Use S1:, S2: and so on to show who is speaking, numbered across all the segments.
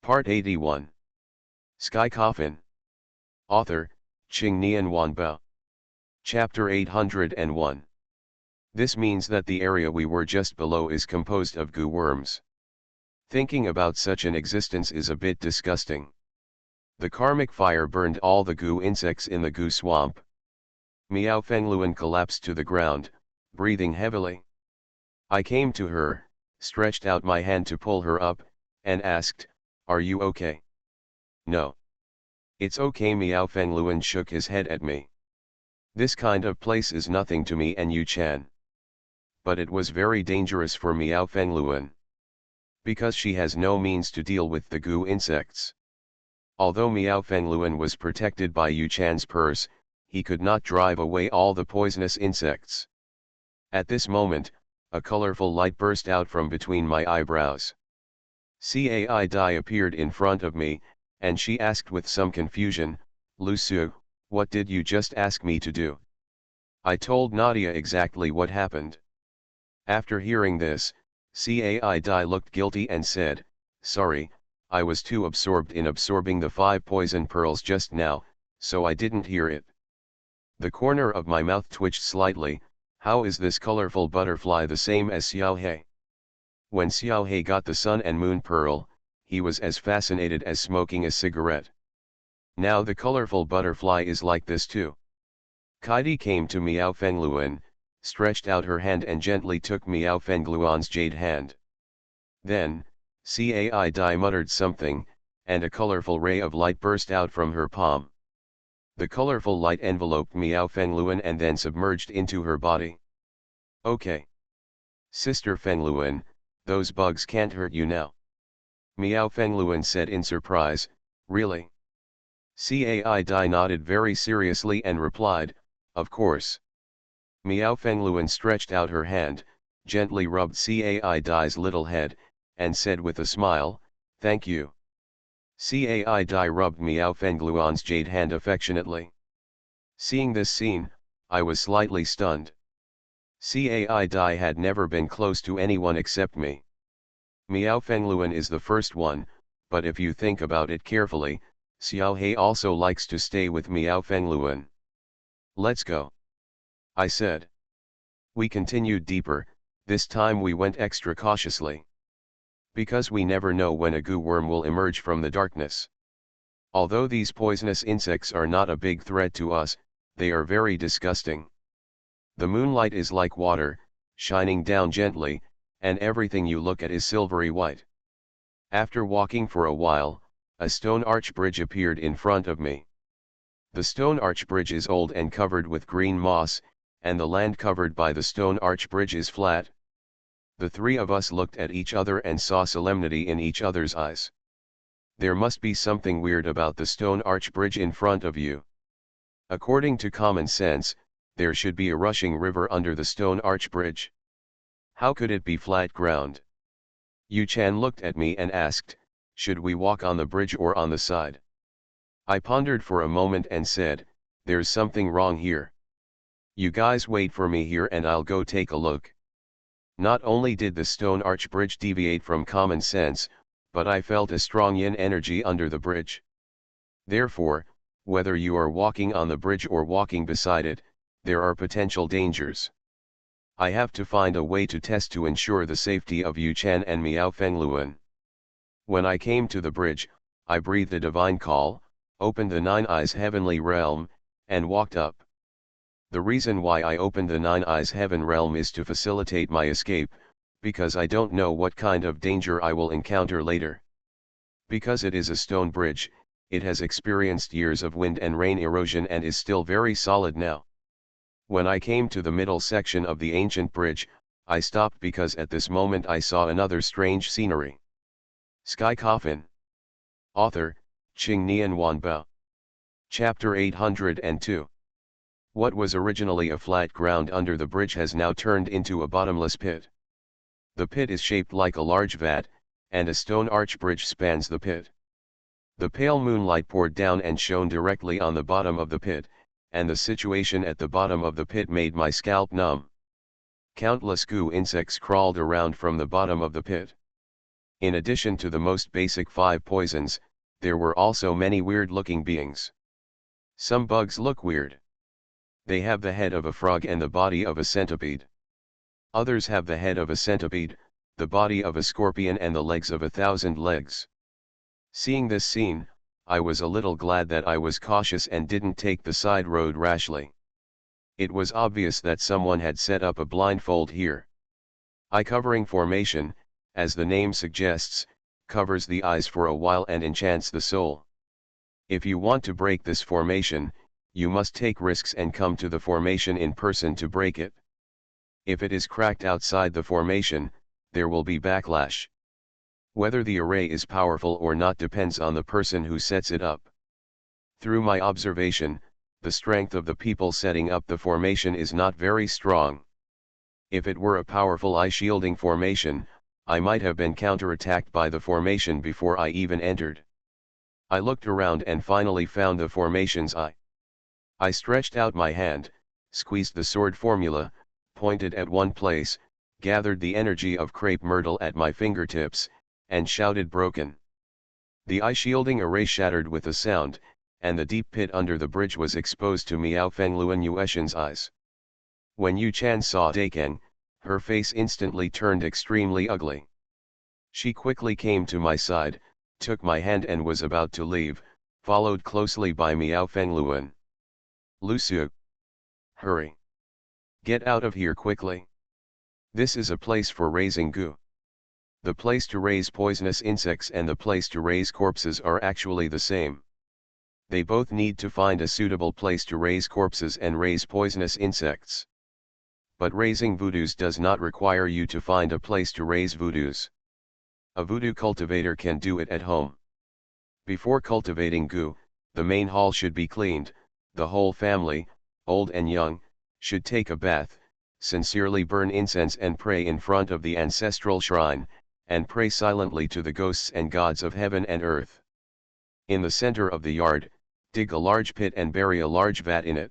S1: Part 81. Sky Coffin. Author, Qing Nian Wanbao. Chapter 801. This means that the area we were just below is composed of goo worms. Thinking about such an existence is a bit disgusting. The karmic fire burned all the goo insects in the goo swamp. Miao Fengluan collapsed to the ground, breathing heavily. I came to her, stretched out my hand to pull her up, and asked, "Are you okay?" "No. It's okay." Miao Fengluan shook his head at me. "This kind of place is nothing to me and Yu-chan." But it was very dangerous for Miao Fengluan. Because she has no means to deal with the goo insects. Although Miao Fengluan was protected by Yu-chan's purse, he could not drive away all the poisonous insects. At this moment, a colorful light burst out from between my eyebrows. Cai Dai appeared in front of me, and she asked with some confusion, "Lu Su, what did you just ask me to do?" I told Nadia exactly what happened. After hearing this, Cai Dai looked guilty and said, "Sorry, I was too absorbed in absorbing the 5 poison pearls just now, so I didn't hear it." The corner of my mouth twitched slightly. How is this colorful butterfly the same as Xiao He? When Xiao He got the sun and moon pearl, he was as fascinated as smoking a cigarette. Now the colorful butterfly is like this too. Kaidi came to Miao Fengluan, stretched out her hand and gently took Miao Fengluan's jade hand. Then, Cai Dai muttered something, and a colorful ray of light burst out from her palm. The colorful light enveloped Miao Fengluan and then submerged into her body. "Okay. Sister Fengluan, those bugs can't hurt you now." Miao Fengluan said in surprise, "Really?" Cai Dai nodded very seriously and replied, "Of course." Miao Fengluan stretched out her hand, gently rubbed Cai Dai's little head, and said with a smile, "Thank you." Cai Dai rubbed Miao Fengluan's jade hand affectionately. Seeing this scene, I was slightly stunned. Cai Dai had never been close to anyone except me. Miao Fengluan is the first one, but if you think about it carefully, Xiao He also likes to stay with Miao Fengluan. "Let's go," I said. We continued deeper. This time we went extra cautiously. Because we never know when a goo worm will emerge from the darkness. Although these poisonous insects are not a big threat to us, they are very disgusting. The moonlight is like water, shining down gently, and everything you look at is silvery white. After walking for a while, a stone arch bridge appeared in front of me. The stone arch bridge is old and covered with green moss, and the land covered by the stone arch bridge is flat. The three of us looked at each other and saw solemnity in each other's eyes. There must be something weird about the stone arch bridge in front of you. According to common sense, there should be a rushing river under the stone arch bridge. How could it be flat ground? Yu-chan looked at me and asked, "Should we walk on the bridge or on the side?" I pondered for a moment and said, "There's something wrong here. You guys wait for me here and I'll go take a look." Not only did the stone arch bridge deviate from common sense, but I felt a strong yin energy under the bridge. Therefore, whether you are walking on the bridge or walking beside it, there are potential dangers. I have to find a way to test to ensure the safety of Yu-chan and Miao Fengluan. When I came to the bridge, I breathed a divine call, opened the Nine Eyes Heavenly Realm, and walked up. The reason why I opened the Nine Eyes Heaven Realm is to facilitate my escape, because I don't know what kind of danger I will encounter later. Because it is a stone bridge, it has experienced years of wind and rain erosion and is still very solid now. When I came to the middle section of the ancient bridge, I stopped because at this moment I saw another strange scenery. Sky Coffin. Author, Qing Nian Wanbao. Chapter 802. What was originally a flat ground under the bridge has now turned into a bottomless pit. The pit is shaped like a large vat, and a stone arch bridge spans the pit. The pale moonlight poured down and shone directly on the bottom of the pit, and the situation at the bottom of the pit made my scalp numb. Countless goo insects crawled around from the bottom of the pit. In addition to the most basic 5 poisons, there were also many weird-looking beings. Some bugs look weird. They have the head of a frog and the body of a centipede. Others have the head of a centipede, the body of a scorpion and the legs of 1,000 legs. Seeing this scene, I was a little glad that I was cautious and didn't take the side road rashly. It was obvious that someone had set up a blindfold here. Eye-covering formation, as the name suggests, covers the eyes for a while and enchants the soul. If you want to break this formation, you must take risks and come to the formation in person to break it. If it is cracked outside the formation, there will be backlash. Whether the array is powerful or not depends on the person who sets it up. Through my observation, the strength of the people setting up the formation is not very strong. If it were a powerful eye-shielding formation, I might have been counterattacked by the formation before I even entered. I looked around and finally found the formation's eye. I stretched out my hand, squeezed the sword formula, pointed at one place, gathered the energy of crepe myrtle at my fingertips, and shouted broken. The eye-shielding array shattered with a sound, and the deep pit under the bridge was exposed to Miao Fengluan Yueshan's eyes. When Yu Chan saw Daikeng, her face instantly turned extremely ugly. She quickly came to my side, took my hand and was about to leave, followed closely by Miao Fengluan. Lu Su. Hurry. Get out of here quickly. This is a place for raising goo. The place to raise poisonous insects and the place to raise corpses are actually the same. They both need to find a suitable place to raise corpses and raise poisonous insects. But raising voodoos does not require you to find a place to raise voodoos. A voodoo cultivator can do it at home. Before cultivating goo, the main hall should be cleaned, the whole family, old and young, should take a bath, sincerely burn incense and pray in front of the ancestral shrine, and pray silently to the ghosts and gods of heaven and earth. In the center of the yard, dig a large pit and bury a large vat in it.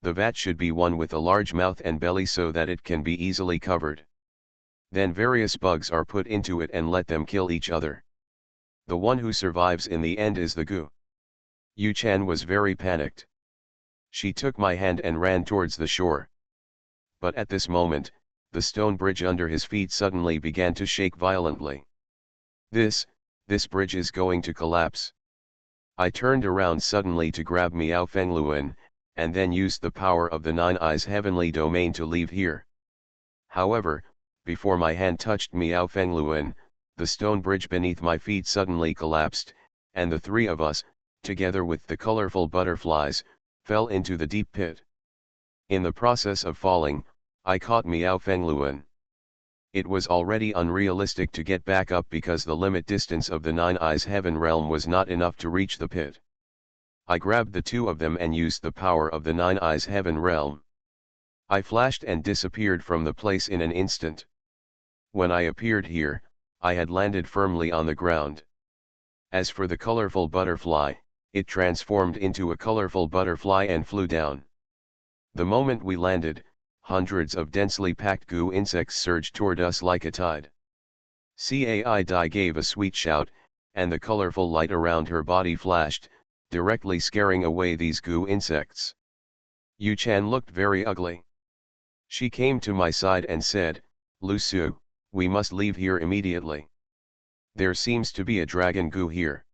S1: The vat should be one with a large mouth and belly so that it can be easily covered. Then various bugs are put into it and let them kill each other. The one who survives in the end is the goo. Yu Chan was very panicked. She took my hand and ran towards the shore. But at this moment, the stone bridge under his feet suddenly began to shake violently. This bridge is going to collapse. I turned around suddenly to grab Miao Fengluan, and then used the power of the Nine Eyes heavenly domain to leave here. However, before my hand touched Miao Fengluan, the stone bridge beneath my feet suddenly collapsed, and the three of us, together with the colorful butterflies, fell into the deep pit. In the process of falling, I caught Miao Fengluan. It was already unrealistic to get back up because the limit distance of the Nine Eyes Heaven realm was not enough to reach the pit. I grabbed the two of them and used the power of the Nine Eyes Heaven realm. I flashed and disappeared from the place in an instant. When I appeared here, I had landed firmly on the ground. As for the colorful butterfly, it transformed into a colorful butterfly and flew down. The moment we landed, hundreds of densely packed goo insects surged toward us like a tide. Cai Dai gave a sweet shout, and the colorful light around her body flashed, directly scaring away these goo insects. Yu Chan looked very ugly. She came to my side and said, "Lu Su, we must leave here immediately. There seems to be a dragon goo here."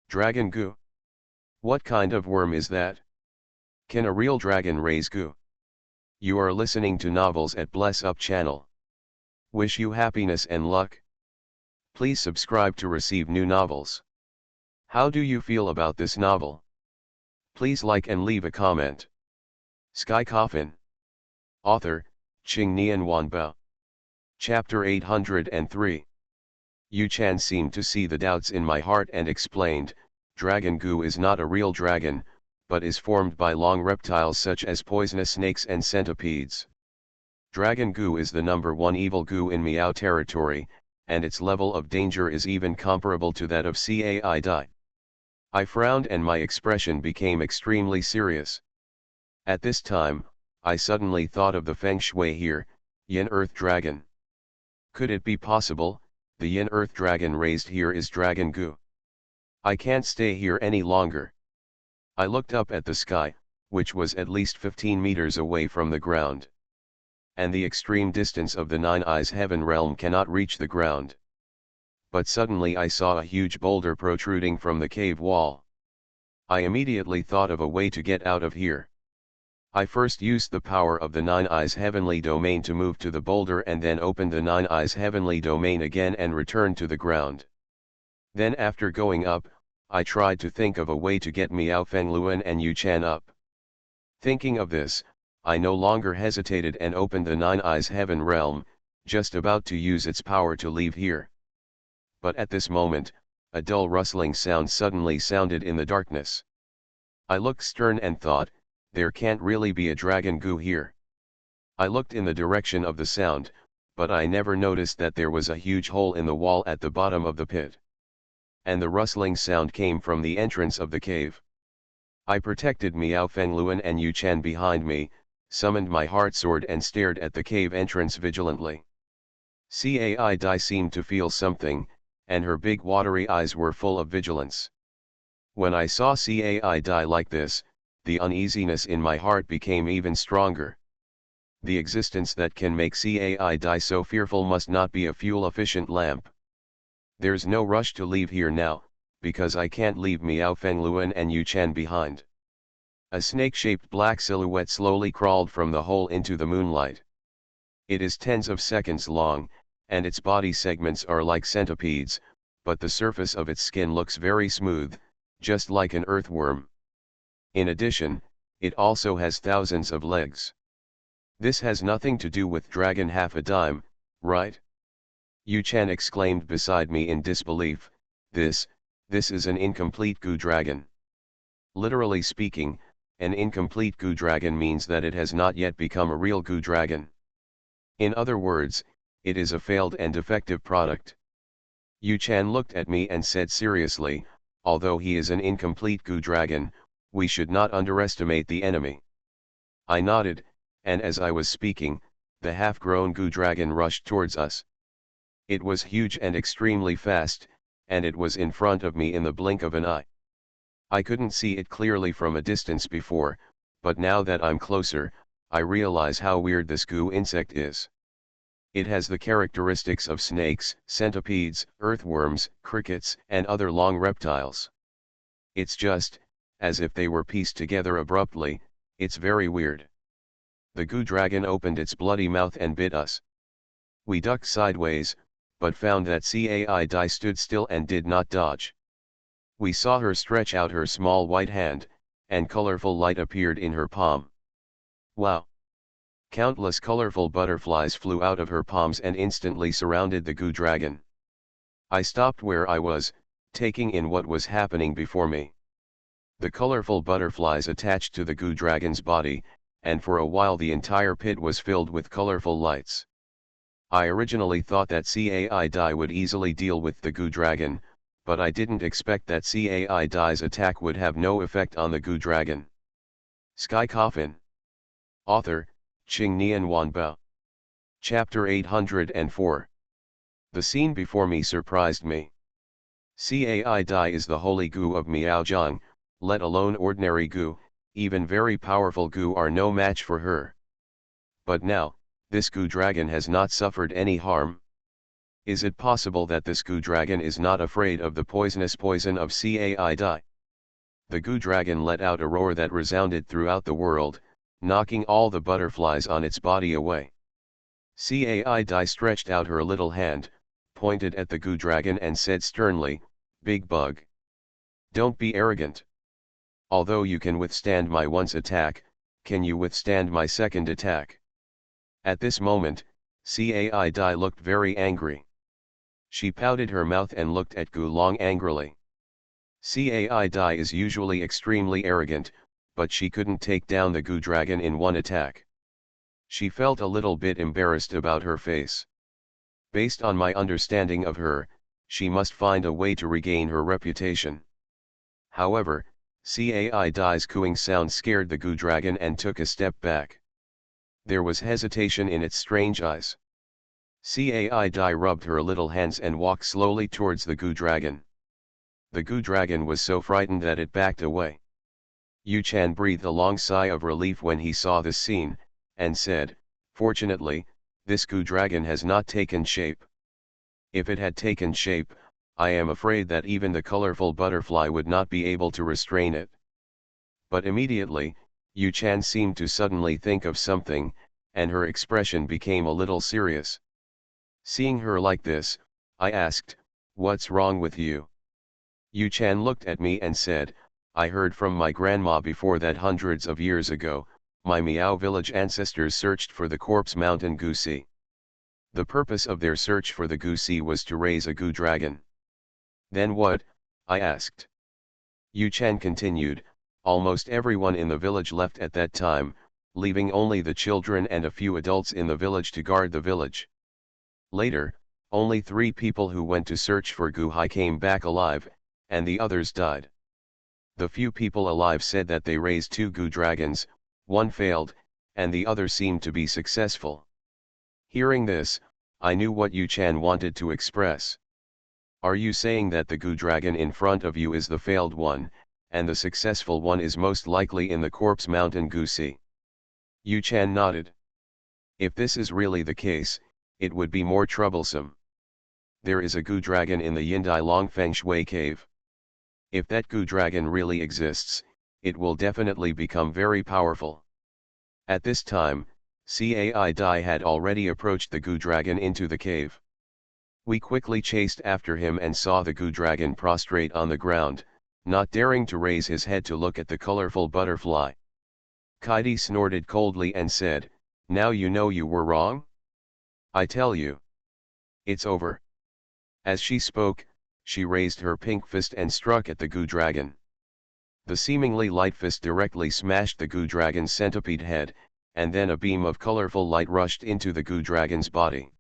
S1: Dragon goo? What kind of worm is that? Can a real dragon raise goo? You are listening to Novels at Bless Up channel. Wish you happiness and luck. Please subscribe to receive new novels. How do you feel about this novel? Please like and leave a comment. Sky Coffin. Author, Qing Nian Wanbao. Chapter 803. Yu Chan seemed to see the doubts in my heart and explained, "Dragon goo is not a real dragon, but is formed by long reptiles such as poisonous snakes and centipedes. Dragon goo is the number one evil goo in Miao territory, and its level of danger is even comparable to that of Cai Dai." I frowned and my expression became extremely serious. At this time, I suddenly thought of the feng shui here, yin earth dragon. Could it be possible The Yin Earth Dragon raised here is Dragon Goo. I can't stay here any longer. I looked up at the sky, which was at least 15 meters away from the ground. And the extreme distance of the Nine Eyes Heaven realm cannot reach the ground. But suddenly I saw a huge boulder protruding from the cave wall. I immediately thought of a way to get out of here. I first used the power of the Nine Eyes Heavenly Domain to move to the boulder and then opened the Nine Eyes Heavenly Domain again and returned to the ground. Then after going up, I tried to think of a way to get Miao Fengluan and Yu Chan up. Thinking of this, I no longer hesitated and opened the Nine Eyes Heaven realm, just about to use its power to leave here. But at this moment, a dull rustling sound suddenly sounded in the darkness. I looked stern and thought, there can't really be a Dragon Goo here. I looked in the direction of the sound, but I never noticed that there was a huge hole in the wall at the bottom of the pit. And the rustling sound came from the entrance of the cave. I protected Miao Fengluan and Yu Chan behind me, summoned my heart sword and stared at the cave entrance vigilantly. Cai Dai seemed to feel something, and her big watery eyes were full of vigilance. When I saw Cai Dai like this, the uneasiness in my heart became even stronger. The existence that can make Cai Dai so fearful must not be a fuel-efficient lamp. There's no rush to leave here now, because I can't leave Miao Fengluan and Yu Chan behind. A snake-shaped black silhouette slowly crawled from the hole into the moonlight. It is tens of seconds long, and its body segments are like centipedes, but the surface of its skin looks very smooth, just like an earthworm. In addition, it also has thousands of legs. This has nothing to do with Dragon Half a Dime, right? Yu Chan exclaimed beside me in disbelief, this is an incomplete Goo Dragon. Literally speaking, an incomplete Goo Dragon means that it has not yet become a real Goo Dragon. In other words, it is a failed and defective product. Yu Chan looked at me and said seriously, although he is an incomplete Goo Dragon, we should not underestimate the enemy. I nodded, and as I was speaking, the half-grown Goo Dragon rushed towards us. It was huge and extremely fast, and it was in front of me in the blink of an eye. I couldn't see it clearly from a distance before, but now that I'm closer, I realize how weird this goo insect is. It has the characteristics of snakes, centipedes, earthworms, crickets, and other long reptiles. It's just, as if they were pieced together abruptly, it's very weird. The Goo Dragon opened its bloody mouth and bit us. We ducked sideways, but found that Cai Dai stood still and did not dodge. We saw her stretch out her small white hand, and colorful light appeared in her palm. Wow! Countless colorful butterflies flew out of her palms and instantly surrounded the Goo Dragon. I stopped where I was, taking in what was happening before me. The colorful butterflies attached to the Goo Dragon's body, and for a while the entire pit was filled with colorful lights. I originally thought that Cai Dai would easily deal with the Goo Dragon, but I didn't expect that Cai Dai's attack would have no effect on the Goo Dragon. Sky Coffin. Author, Qing Nian Wanbao. Chapter 804. The scene before me surprised me. Cai Dai is the holy Goo of Miaozhang, let alone ordinary Goo, even very powerful Goo are no match for her. But now, this Goo Dragon has not suffered any harm. Is it possible that this Goo Dragon is not afraid of the poisonous poison of Cai Dai? The Goo Dragon let out a roar that resounded throughout the world, knocking all the butterflies on its body away. Cai Dai stretched out her little hand, pointed at the Goo Dragon and said sternly, "Big bug. Don't be arrogant. Although you can withstand my once attack, can you withstand my second attack?" At this moment, Cai Dai looked very angry. She pouted her mouth and looked at Goo Long angrily. Cai Dai is usually extremely arrogant, but she couldn't take down the Goo Dragon in one attack. She felt a little bit embarrassed about her face. Based on my understanding of her, she must find a way to regain her reputation. However, Cai Dai's cooing sound scared the Goo Dragon and took a step back. There was hesitation in its strange eyes. Cai Dai rubbed her little hands and walked slowly towards the goo dragon. The goo dragon was so frightened that it backed away. Yu Chan breathed a long sigh of relief when he saw this scene, and said, "Fortunately, this goo dragon has not taken shape. If it had taken shape, I am afraid that even the colorful butterfly would not be able to restrain it." But immediately, Yu Chan seemed to suddenly think of something, and her expression became a little serious. Seeing her like this, I asked, "What's wrong with you?" Yu Chan looked at me and said, "I heard from my grandma before that hundreds of years ago, my Miao village ancestors searched for the corpse mountain goosey. The purpose of their search for the goosey was to raise a goo dragon." "Then what?" I asked. Yu Chan continued, "Almost everyone in the village left at that time, leaving only the children and a few adults in the village to guard the village. Later, only 3 people who went to search for Gu Hai came back alive, and the others died. The few people alive said that they raised 2 Gu dragons, one failed, and the other seemed to be successful." Hearing this, I knew what Yu Chan wanted to express. "Are you saying that the Gu dragon in front of you is the failed one, and the successful one is most likely in the corpse mountain goosey?" Yu Chan nodded. "If this is really the case, it would be more troublesome. There is a Gu dragon in the Yindai Long Feng Shui cave. If that Gu dragon really exists, it will definitely become very powerful." At this time, Cai Dai had already approached the Gu dragon into the cave. We quickly chased after him and saw the Gu dragon prostrate on the ground, not daring to raise his head to look at the colorful butterfly. Kaidi snorted coldly and said, "Now you know you were wrong? I tell you. It's over." As she spoke, she raised her pink fist and struck at the Gu dragon. The seemingly light fist directly smashed the Gu dragon's centipede head, and then a beam of colorful light rushed into the Gu dragon's body.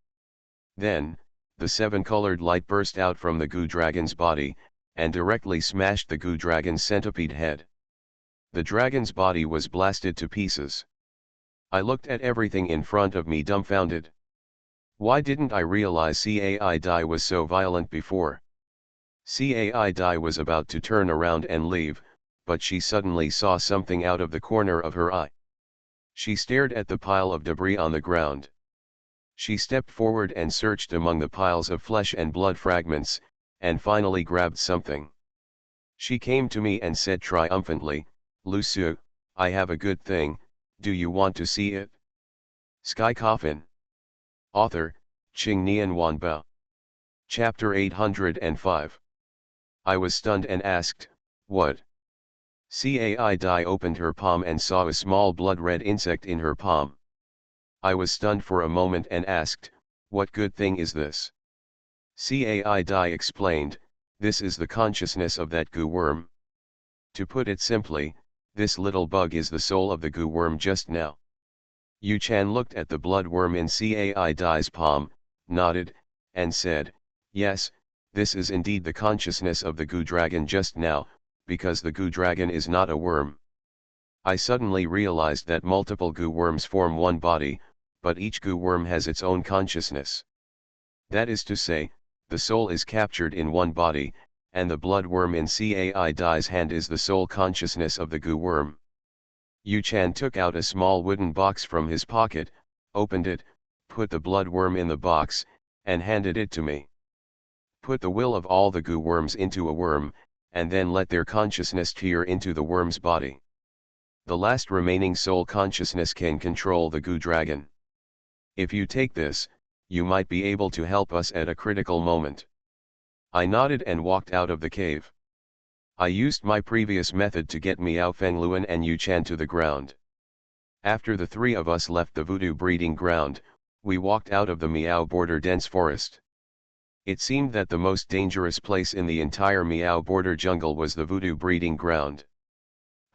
S1: Then, the 7-colored light burst out from the Gu dragon's body, and directly smashed the Gu dragon's centipede head. The dragon's body was blasted to pieces. I looked at everything in front of me dumbfounded. Why didn't I realize Cai Dai was so violent before? Cai Dai was about to turn around and leave, but she suddenly saw something out of the corner of her eye. She stared at the pile of debris on the ground. She stepped forward and searched among the piles of flesh and blood fragments, and finally grabbed something. She came to me and said triumphantly, "Lu Su, I have a good thing, do you want to see it?" Sky Coffin. Author, Qing Nian Wanbao. Chapter 805. I was stunned and asked, "What?" Cai Dai opened her palm and saw a small blood-red insect in her palm. I was stunned for a moment and asked, "What good thing is this?" Cai Dai explained, "This is the consciousness of that goo worm. To put it simply, this little bug is the soul of the goo worm just now." Yu Chan looked at the blood worm in Cai Dai's palm, nodded, and said, "Yes, this is indeed the consciousness of the goo dragon just now, because the goo dragon is not a worm." I suddenly realized that multiple goo worms form one body, but each goo worm has its own consciousness. That is to say, the soul is captured in one body, and the blood worm in Cai Dai's hand is the sole consciousness of the goo worm. Yu Chan took out a small wooden box from his pocket, opened it, put the blood worm in the box, and handed it to me. "Put the will of all the goo worms into a worm, and then let their consciousness tear into the worm's body. The last remaining soul consciousness can control the goo dragon. If you take this, you might be able to help us at a critical moment." I nodded and walked out of the cave. I used my previous method to get Miao Fengluan and Yu Chan to the ground. After the 3 of us left the voodoo breeding ground, we walked out of the Miao border dense forest. It seemed that the most dangerous place in the entire Miao border jungle was the voodoo breeding ground.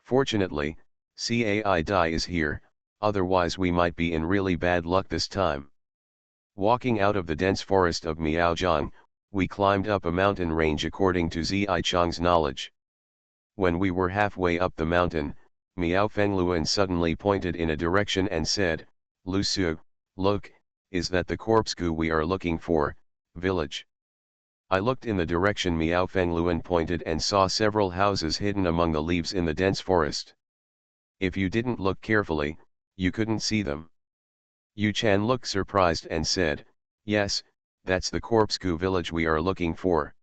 S1: Fortunately, Cai Dai is here, otherwise we might be in really bad luck this time. Walking out of the dense forest of Miaojiang, we climbed up a mountain range according to Zichang's knowledge. When we were halfway up the mountain, Miao Fengluan suddenly pointed in a direction and said, "Lu Su, look, is that the corpscu we are looking for, village. I looked in the direction Miao Fengluan pointed and saw several houses hidden among the leaves in the dense forest. If you didn't look carefully, you couldn't see them. Yu Chan looked surprised and said, "Yes, that's the corpscu village we are looking for."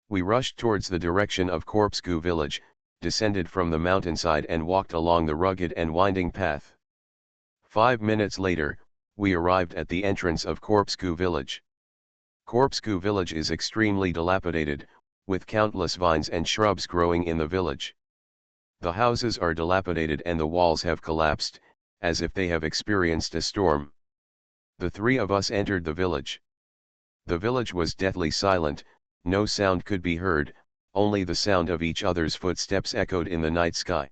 S1: We rushed towards the direction of corpscu village, descended from the mountainside and walked along the rugged and winding path. 5 minutes later, we arrived at the entrance of corpscu village. Corpscu village is extremely dilapidated, with countless vines and shrubs growing in the village. The houses are dilapidated and the walls have collapsed, as if they have experienced a storm. The three of us entered the village. The village was deathly silent, no sound could be heard, only the sound of each other's footsteps echoed in the night sky.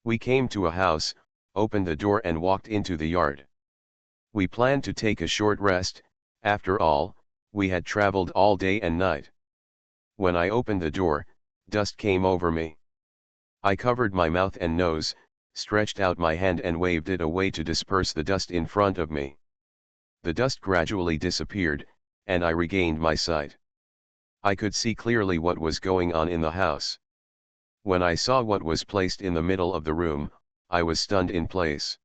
S1: We came to a house, opened the door and walked into the yard. We planned to take a short rest, after all, we had traveled all day and night. When I opened the door, dust came over me. I covered my mouth and nose, stretched out my hand and waved it away to disperse the dust in front of me. The dust gradually disappeared, and I regained my sight. I could see clearly what was going on in the house. When I saw what was placed in the middle of the room, I was stunned in place.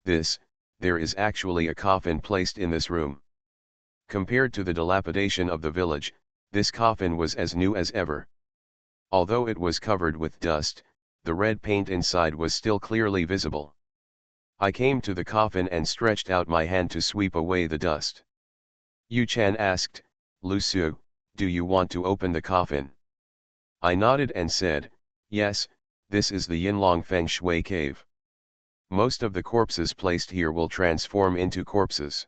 S1: There is actually a coffin placed in this room. Compared to the dilapidation of the village, this coffin was as new as ever. Although it was covered with dust, the red paint inside was still clearly visible. I came to the coffin and stretched out my hand to sweep away the dust. Yu Chan asked, "Lu Su, do you want to open the coffin?" I nodded and said, "Yes, this is the Yinlong Feng Shui cave. Most of the corpses placed here will transform into corpses.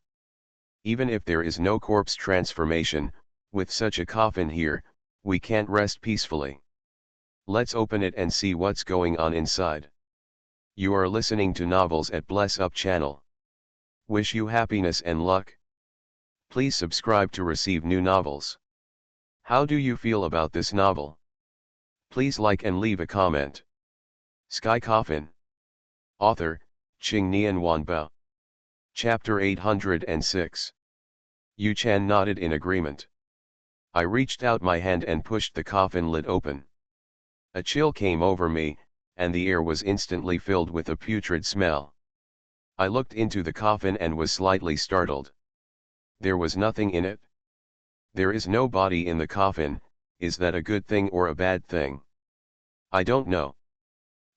S1: Even if there is no corpse transformation, with such a coffin here, we can't rest peacefully. Let's open it and see what's going on inside." You are listening to Novels at Bless Up channel. Wish you happiness and luck. Please subscribe to receive new novels. How do you feel about this novel? Please like and leave a comment. Sky Coffin. Author, Qing Nian Wanbao. Chapter 806. Yu Chan nodded in agreement. I reached out my hand and pushed the coffin lid open. A chill came over me, and the air was instantly filled with a putrid smell. I looked into the coffin and was slightly startled. There was nothing in it. There is no body in the coffin. Is that a good thing or a bad thing? I don't know.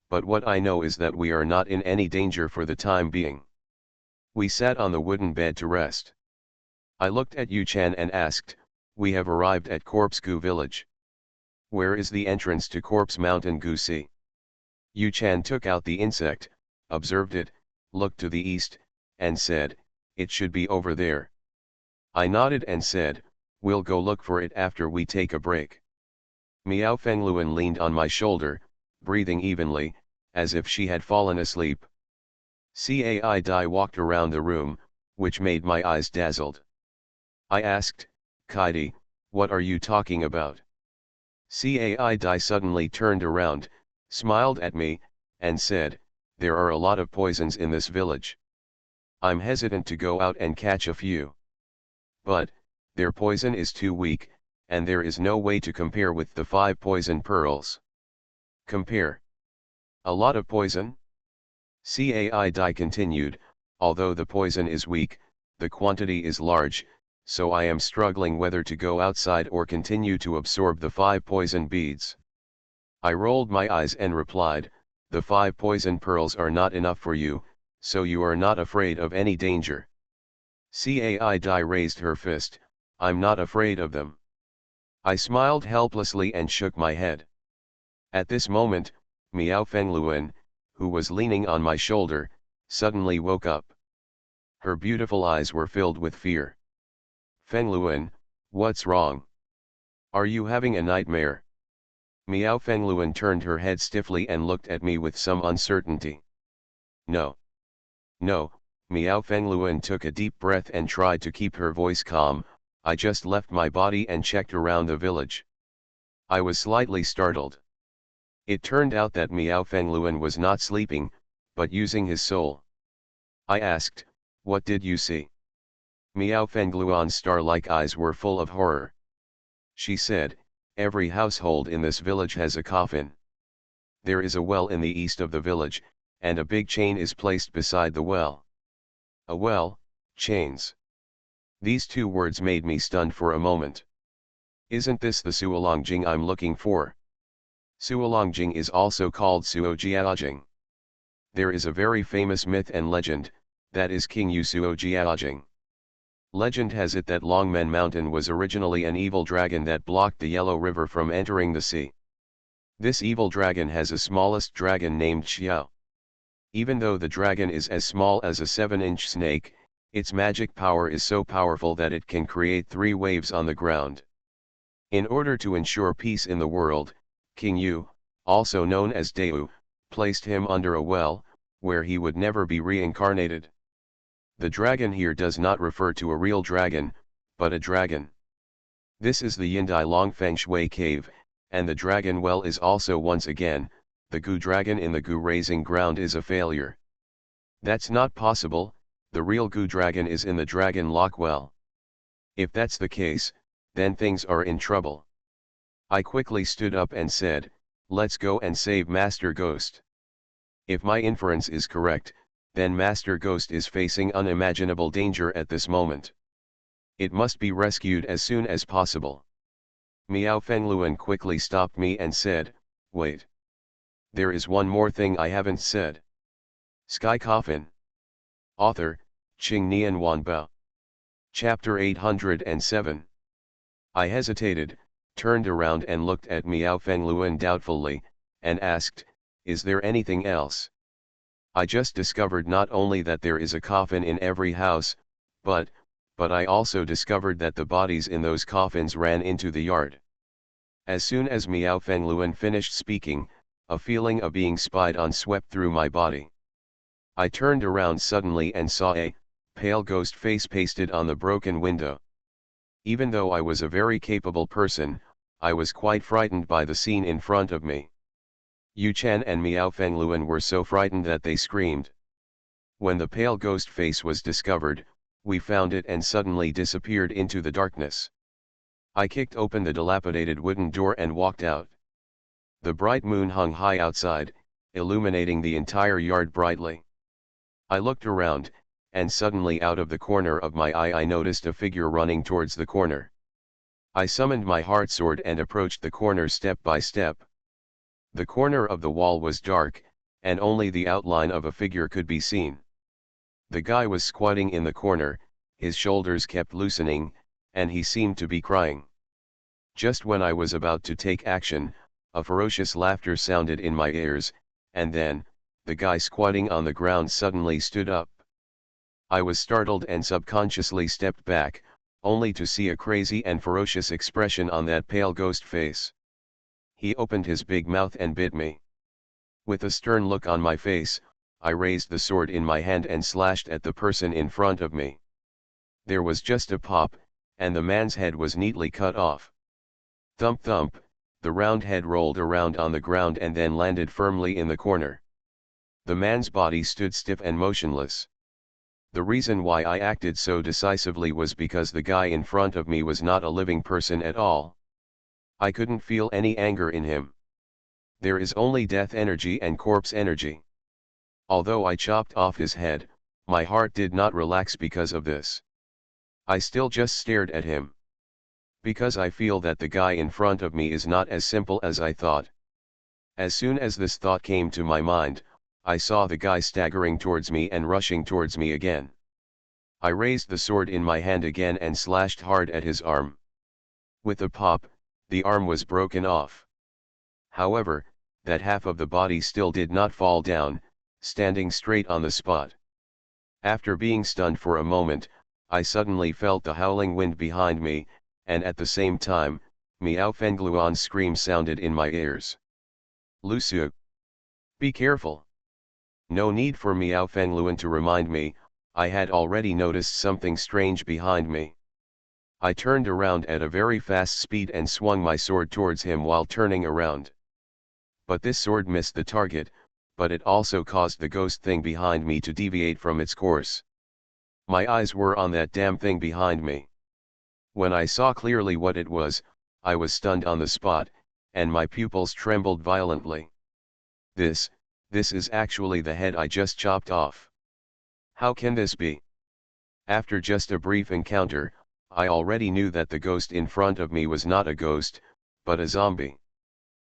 S1: But what I know is that we are not in any danger for the time being. We sat on the wooden bed to rest. I looked at Yu Chan and asked, "We have arrived at Corpscu village. Where is the entrance to Corpse Mountain Gusi?" Yu Chan took out the insect, observed it, looked to the east, and said, "It should be over there." I nodded and said, "We'll go look for it after we take a break." Miao Fengluan leaned on my shoulder, breathing evenly, as if she had fallen asleep. Cai Dai walked around the room, which made my eyes dazzled. I asked, "Kaidi, what are you talking about?" Cai Dai suddenly turned around, smiled at me, and said, "There are a lot of poisons in this village. I'm hesitant to go out and catch a few. But, their poison is too weak, and there is no way to compare with the 5 poison pearls." "Compare? A lot of poison?" Cai Dai continued, "Although the poison is weak, the quantity is large, so I am struggling whether to go outside or continue to absorb the 5 poison beads." I rolled my eyes and replied, "The 5 poison pearls are not enough for you, so you are not afraid of any danger." Cai Dai raised her fist, "I'm not afraid of them." I smiled helplessly and shook my head. At this moment, Miao Fengluan, who was leaning on my shoulder, suddenly woke up. Her beautiful eyes were filled with fear. "Fengluan, what's wrong? Are you having a nightmare?" Miao Fengluan turned her head stiffly and looked at me with some uncertainty. No. Miao Fengluan took a deep breath and tried to keep her voice calm. "I just left my body and checked around the village." I was slightly startled. It turned out that Miao Fengluan was not sleeping, but using his soul. I asked, "What did you see?" Miao Fengluan's star-like eyes were full of horror. She said, "Every household in this village has a coffin. There is a well in the east of the village, and a big chain is placed beside the well." A well, chains. These two words made me stunned for a moment. Isn't this the Suolongjing I'm looking for? Suolongjing is also called Suojiaojing. There is a very famous myth and legend, that is King Yu Suojiaojing. Legend has it that Longmen Mountain was originally an evil dragon that blocked the Yellow River from entering the sea. This evil dragon has a smallest dragon named Xiao. Even though the dragon is as small as a 7-inch snake, its magic power is so powerful that it can create 3 waves on the ground. In order to ensure peace in the world, King Yu, also known as Deu, placed him under a well, where he would never be reincarnated. The dragon here does not refer to a real dragon, but a dragon. This is the Yindai Long Feng Shui cave, and the dragon well is also once again, the Gu dragon in the Gu raising ground is a failure. That's not possible, the real Gu dragon is in the dragon lock well. If that's the case, then things are in trouble. I quickly stood up and said, "Let's go and save Master Ghost." If my inference is correct, then Master Ghost is facing unimaginable danger at this moment. It must be rescued as soon as possible. Miao Fengluan quickly stopped me and said, "Wait. There is one more thing I haven't said." Sky Coffin. Author, Qing Nian Wanbao. Chapter 807. I hesitated, turned around and looked at Miao Fengluan doubtfully, and asked, "Is there anything else? I just discovered not only that there is a coffin in every house, but I also discovered that the bodies in those coffins ran into the yard." As soon as Miao Fengluan finished speaking, a feeling of being spied on swept through my body. I turned around suddenly and saw a pale ghost face pasted on the broken window. Even though I was a very capable person, I was quite frightened by the scene in front of me. Yu Chen and Miao Fengluan were so frightened that they screamed. When the pale ghost face was discovered, we found it and suddenly disappeared into the darkness. I kicked open the dilapidated wooden door and walked out. The bright moon hung high outside, illuminating the entire yard brightly. I looked around, and suddenly out of the corner of my eye I noticed a figure running towards the corner. I summoned my heart sword and approached the corner step by step. The corner of the wall was dark, and only the outline of a figure could be seen. The guy was squatting in the corner, his shoulders kept loosening, and he seemed to be crying. Just when I was about to take action, a ferocious laughter sounded in my ears, and then, the guy squatting on the ground suddenly stood up. I was startled and subconsciously stepped back, only to see a crazy and ferocious expression on that pale ghost face. He opened his big mouth and bit me. With a stern look on my face, I raised the sword in my hand and slashed at the person in front of me. There was just a pop, and the man's head was neatly cut off. Thump thump, the round head rolled around on the ground and then landed firmly in the corner. The man's body stood stiff and motionless. The reason why I acted so decisively was because the guy in front of me was not a living person at all. I couldn't feel any anger in him. There is only death energy and corpse energy. Although I chopped off his head, my heart did not relax because of this. I still just stared at him. Because I feel that the guy in front of me is not as simple as I thought. As soon as this thought came to my mind, I saw the guy staggering towards me and rushing towards me again. I raised the sword in my hand again and slashed hard at his arm. With a pop, the arm was broken off. However, that half of the body still did not fall down, standing straight on the spot. After being stunned for a moment, I suddenly felt the howling wind behind me, and at the same time, Miao Fengluan's scream sounded in my ears. "Lusu! Be careful!" No need for Miao Fengluan to remind me, I had already noticed something strange behind me. I turned around at a very fast speed and swung my sword towards him while turning around. But this sword missed the target, but it also caused the ghost thing behind me to deviate from its course. My eyes were on that damn thing behind me. When I saw clearly what it was, I was stunned on the spot, and my pupils trembled violently. This is actually the head I just chopped off. How can this be? After just a brief encounter, I already knew that the ghost in front of me was not a ghost, but a zombie.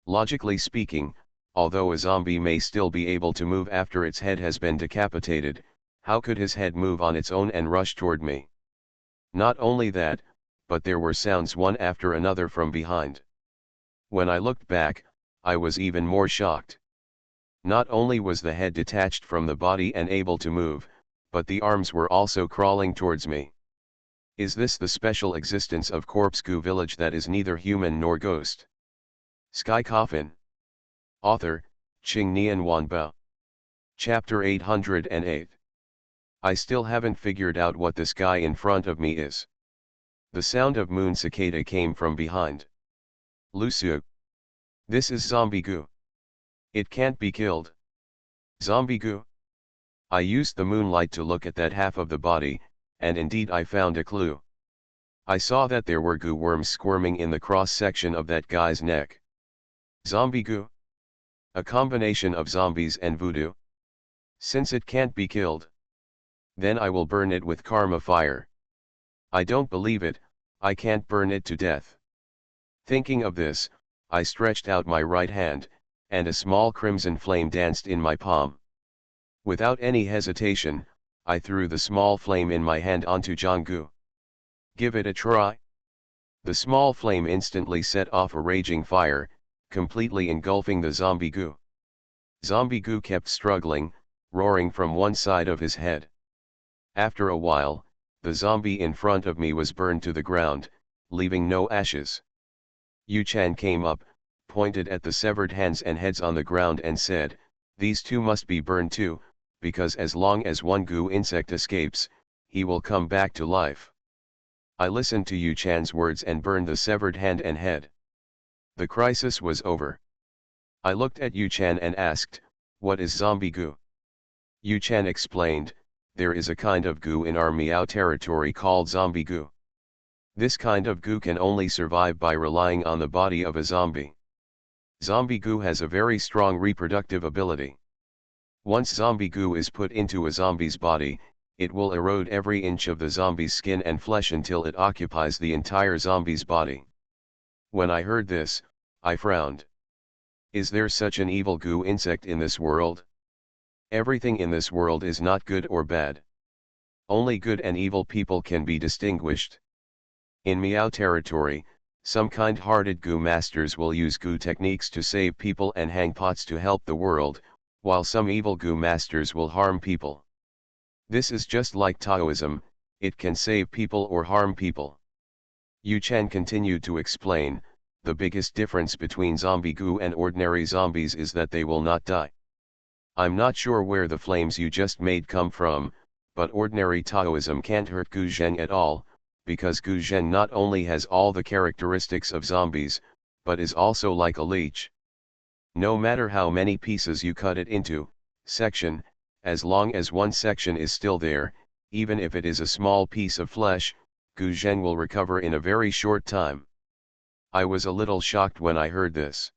S1: Logically speaking, although a zombie may still be able to move after its head has been decapitated, how could his head move on its own and rush toward me? Not only that, but there were sounds one after another from behind. When I looked back, I was even more shocked. Not only was the head detached from the body and able to move, but the arms were also crawling towards me. Is this the special existence of Corpse Goo Village that is neither human nor ghost? Sky Coffin. Author, Ching Nian Wanba. Chapter 808. I still haven't figured out what this guy in front of me is. The sound of moon cicada came from behind. Lucio. This is zombie goo. It can't be killed. Zombie goo? I used the moonlight to look at that half of the body, and indeed I found a clue. I saw that there were goo worms squirming in the cross-section of that guy's neck. Zombie goo? A combination of zombies and voodoo? Since it can't be killed, then I will burn it with karma fire. I don't believe it, I can't burn it to death. Thinking of this, I stretched out my right hand, and a small crimson flame danced in my palm. Without any hesitation, I threw the small flame in my hand onto Janggu. Give it a try. The small flame instantly set off a raging fire, completely engulfing the zombie goo. Zombie goo kept struggling, roaring from one side of his head. After a while, the zombie in front of me was burned to the ground, leaving no ashes. Yu Chan came up, pointed at the severed hands and heads on the ground and said, "These two must be burned too, because as long as one goo insect escapes, he will come back to life." I listened to Yu Chan's words and burned the severed hand and head. The crisis was over. I looked at Yu Chan and asked, "What is zombie goo?" Yu Chan explained, "There is a kind of goo in our Miao territory called zombie goo. This kind of goo can only survive by relying on the body of a zombie. Zombie goo has a very strong reproductive ability. Once zombie goo is put into a zombie's body, it will erode every inch of the zombie's skin and flesh until it occupies the entire zombie's body." When I heard this, I frowned. Is there such an evil goo insect in this world? Everything in this world is not good or bad. Only good and evil people can be distinguished. In Miao territory, some kind-hearted goo masters will use goo techniques to save people and hang pots to help the world, while some evil goo masters will harm people. This is just like Taoism, it can save people or harm people. Yu Chan continued to explain, "The biggest difference between zombie goo and ordinary zombies is that they will not die. I'm not sure where the flames you just made come from, but ordinary Taoism can't hurt Gu Zheng at all, because Gu Zheng not only has all the characteristics of zombies, but is also like a leech. No matter how many pieces you cut it into, section, as long as one section is still there, even if it is a small piece of flesh, Gu Zheng will recover in a very short time." I was a little shocked when I heard this.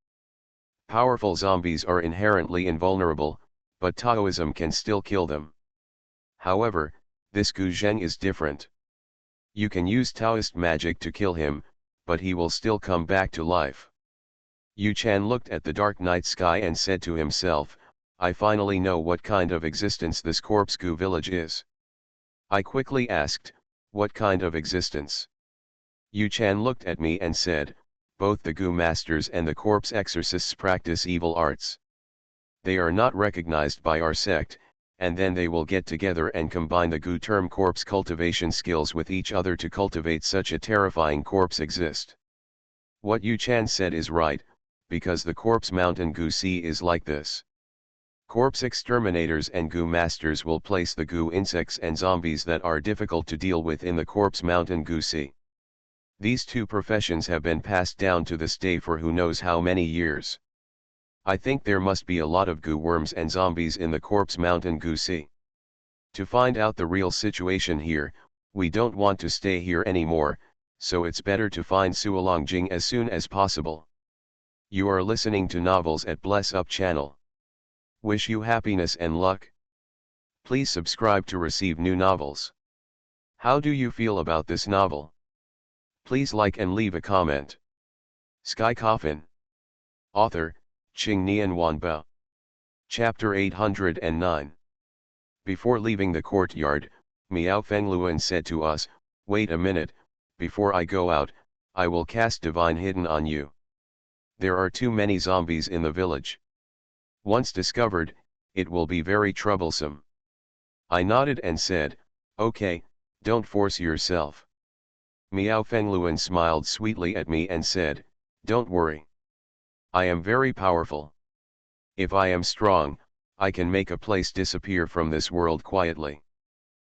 S1: Powerful zombies are inherently invulnerable, but Taoism can still kill them. However, this Gu Zheng is different. You can use Taoist magic to kill him, but he will still come back to life. Yu Chan looked at the dark night sky and said to himself, "I finally know what kind of existence this Corpse Goo village is." I quickly asked, "What kind of existence?" Yu Chan looked at me and said, "Both the Goo masters and the corpse exorcists practice evil arts. They are not recognized by our sect, and then they will get together and combine the Goo term corpse cultivation skills with each other to cultivate such a terrifying corpse exist." What Yu Chan said is right, because the corpse mountain Goo Sea is like this. Corpse exterminators and Goo masters will place the Goo insects and zombies that are difficult to deal with in the corpse mountain Goo Sea. These two professions have been passed down to this day for who knows how many years. I think there must be a lot of goo worms and zombies in the corpse mountain Goo Sea. To find out the real situation here, we don't want to stay here anymore, so it's better to find Suolongjing as soon as possible. You are listening to Novels at Bless Up channel. Wish you happiness and luck. Please subscribe to receive new novels. How do you feel about this novel? Please like and leave a comment. Sky Coffin. Author, Qing Nian Wanba. Chapter 809. Before leaving the courtyard, Miao Fengluan said to us, "Wait a minute, before I go out, I will cast Divine Hidden on you. There are too many zombies in the village. Once discovered, it will be very troublesome." I nodded and said, "Okay, don't force yourself." Miao Fengluan smiled sweetly at me and said, "Don't worry. I am very powerful. If I am strong, I can make a place disappear from this world quietly."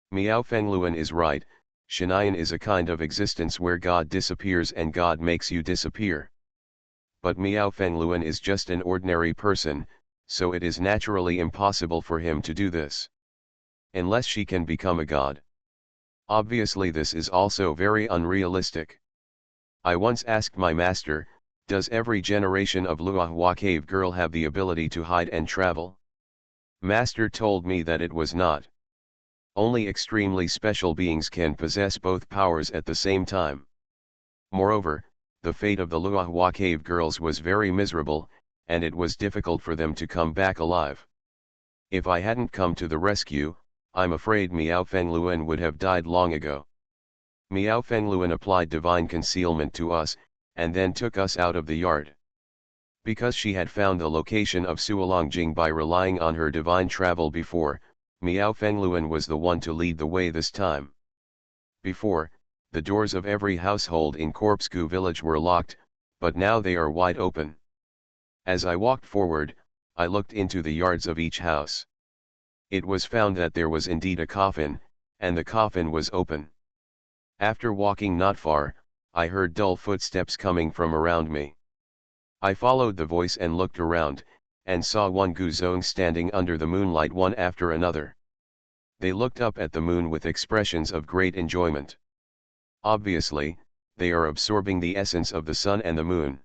S1: Miao Fengluan is right. Shinayan is a kind of existence where God disappears and God makes you disappear. But Miao Fengluan is just an ordinary person, so it is naturally impossible for him to do this. Unless she can become a god. Obviously this is also very unrealistic. I once asked my master, does every generation of Luohua cave girl have the ability to hide and travel? Master told me that it was not. Only extremely special beings can possess both powers at the same time. Moreover, the fate of the Luohua cave girls was very miserable, and it was difficult for them to come back alive. If I hadn't come to the rescue, I'm afraid Miao Fengluan would have died long ago. Miao Fengluan applied divine concealment to us, and then took us out of the yard. Because she had found the location of Suolongjing by relying on her divine travel before, Miao Fengluan was the one to lead the way this time. Before, the doors of every household in Corpscu village were locked, but now they are wide open. As I walked forward, I looked into the yards of each house. It was found that there was indeed a coffin, and the coffin was open. After walking not far, I heard dull footsteps coming from around me. I followed the voice and looked around, and saw one guzhong standing under the moonlight one after another. They looked up at the moon with expressions of great enjoyment. Obviously, they are absorbing the essence of the sun and the moon.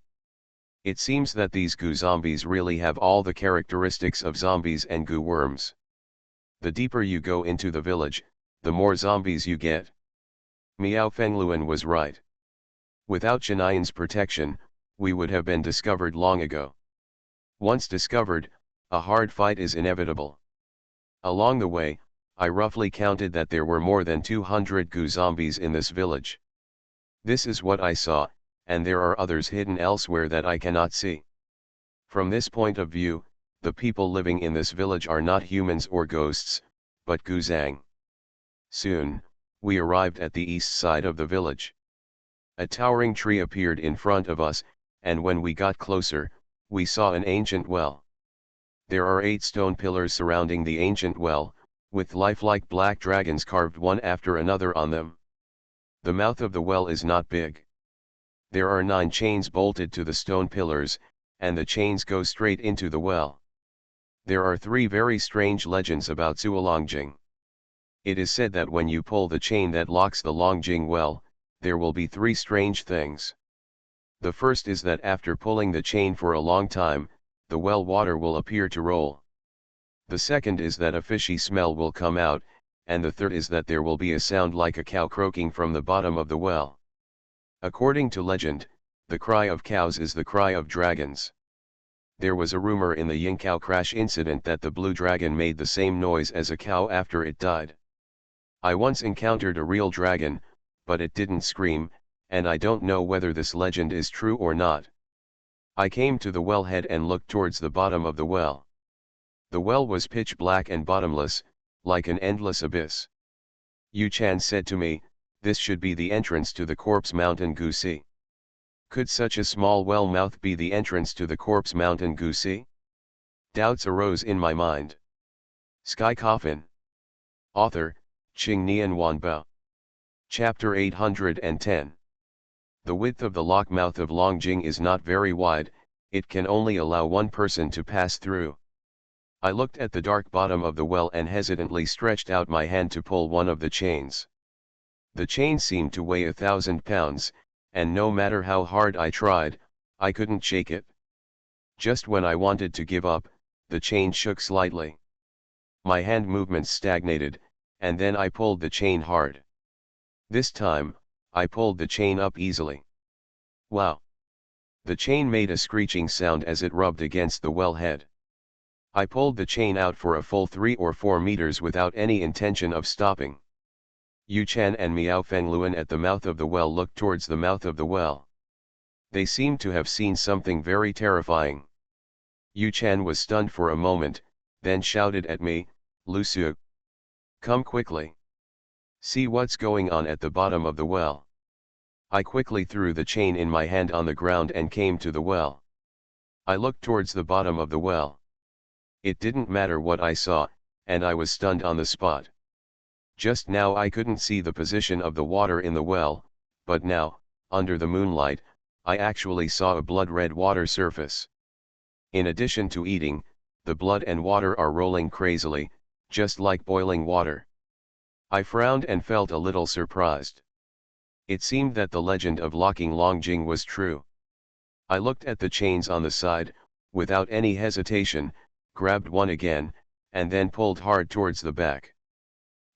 S1: It seems that these goo zombies really have all the characteristics of zombies and goo worms. The deeper you go into the village, the more zombies you get. Miao Fengluan was right. Without Shinayan's protection, we would have been discovered long ago. Once discovered, a hard fight is inevitable. Along the way, I roughly counted that there were more than 200 goo zombies in this village. This is what I saw, and there are others hidden elsewhere that I cannot see. From this point of view, the people living in this village are not humans or ghosts, but guzhang. Soon, we arrived at the east side of the village. A towering tree appeared in front of us, and when we got closer, we saw an ancient well. There are 8 stone pillars surrounding the ancient well, with lifelike black dragons carved one after another on them. The mouth of the well is not big. There are 9 chains bolted to the stone pillars, and the chains go straight into the well. There are 3 very strange legends about Suolongjing. It is said that when you pull the chain that locks the Longjing well, there will be 3 strange things. The first is that after pulling the chain for a long time, the well water will appear to roll. The second is that a fishy smell will come out, and the third is that there will be a sound like a cow croaking from the bottom of the well. According to legend, the cry of cows is the cry of dragons. There was a rumor in the Yingcow crash incident that the blue dragon made the same noise as a cow after it died. I once encountered a real dragon, but it didn't scream, and I don't know whether this legend is true or not. I came to the wellhead and looked towards the bottom of the well. The well was pitch black and bottomless, like an endless abyss. Yu Chan said to me, "This should be the entrance to the Corpse Mountain Gusi." Could such a small well mouth be the entrance to the Corpse Mountain Gusi? Doubts arose in my mind. Sky Coffin. Author, Qing Nian Wanba. Chapter 810. The width of the lock mouth of Longjing is not very wide, it can only allow one person to pass through. I looked at the dark bottom of the well and hesitantly stretched out my hand to pull one of the chains. The chain seemed to weigh 1,000 pounds, and no matter how hard I tried, I couldn't shake it. Just when I wanted to give up, the chain shook slightly. My hand movements stagnated, and then I pulled the chain hard. This time, I pulled the chain up easily. Wow! The chain made a screeching sound as it rubbed against the well head. I pulled the chain out for a full 3 or 4 meters without any intention of stopping. Yu Chan and Miao Fengluan at the mouth of the well looked towards the mouth of the well. They seemed to have seen something very terrifying. Yu Chan was stunned for a moment, then shouted at me, "Lu Su, come quickly. See what's going on at the bottom of the well." I quickly threw the chain in my hand on the ground and came to the well. I looked towards the bottom of the well. It didn't matter what I saw, and I was stunned on the spot. Just now I couldn't see the position of the water in the well, but now, under the moonlight, I actually saw a blood-red water surface. In addition to eating, the blood and water are rolling crazily, just like boiling water. I frowned and felt a little surprised. It seemed that the legend of locking Longjing was true. I looked at the chains on the side, without any hesitation, grabbed one again, and then pulled hard towards the back.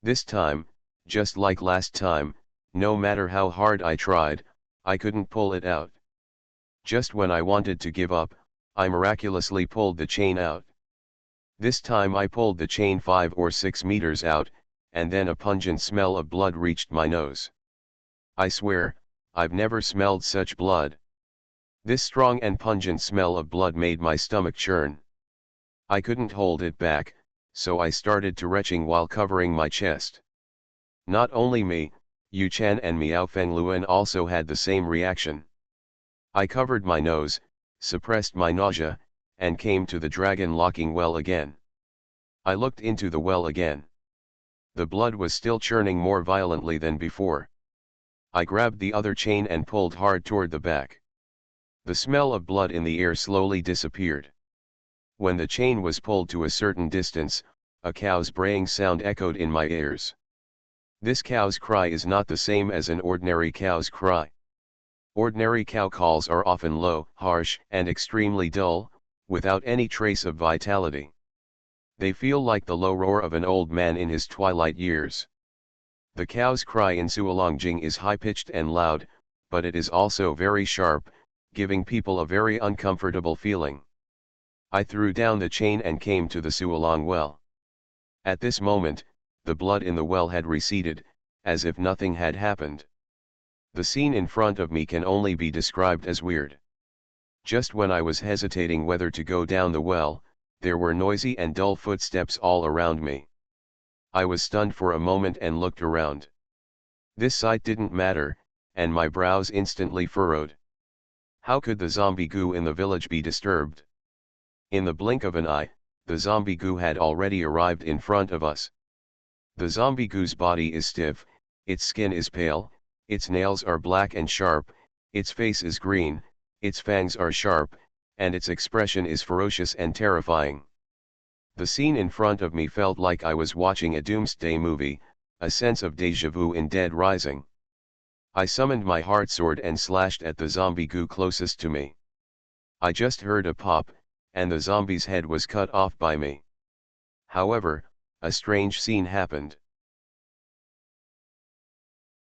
S1: This time, just like last time, no matter how hard I tried, I couldn't pull it out. Just when I wanted to give up, I miraculously pulled the chain out. This time I pulled the chain 5 or 6 meters out, and then a pungent smell of blood reached my nose. I swear, I've never smelled such blood. This strong and pungent smell of blood made my stomach churn. I couldn't hold it back, so I started to retching while covering my chest. Not only me, Yu Chan and Miao Fengluan also had the same reaction. I covered my nose, suppressed my nausea, and came to the dragon-locking well again. I looked into the well again. The blood was still churning more violently than before. I grabbed the other chain and pulled hard toward the back. The smell of blood in the air slowly disappeared. When the chain was pulled to a certain distance, a cow's braying sound echoed in my ears. This cow's cry is not the same as an ordinary cow's cry. Ordinary cow calls are often low, harsh, and extremely dull, without any trace of vitality. They feel like the low roar of an old man in his twilight years. The cow's cry in Suolongjing is high-pitched and loud, but it is also very sharp, giving people a very uncomfortable feeling. I threw down the chain and came to the Suolong well. At this moment, the blood in the well had receded, as if nothing had happened. The scene in front of me can only be described as weird. Just when I was hesitating whether to go down the well, there were noisy and dull footsteps all around me. I was stunned for a moment and looked around. This sight didn't matter, and my brows instantly furrowed. How could the zombie goo in the village be disturbed? In the blink of an eye, the zombie goo had already arrived in front of us. The zombie goo's body is stiff, its skin is pale, its nails are black and sharp, its face is green, its fangs are sharp, and its expression is ferocious and terrifying. The scene in front of me felt like I was watching a doomsday movie, a sense of déjà vu in Dead Rising. I summoned my hard sword and slashed at the zombie goo closest to me. I just heard a pop, and the zombie's head was cut off by me. However, a strange scene happened.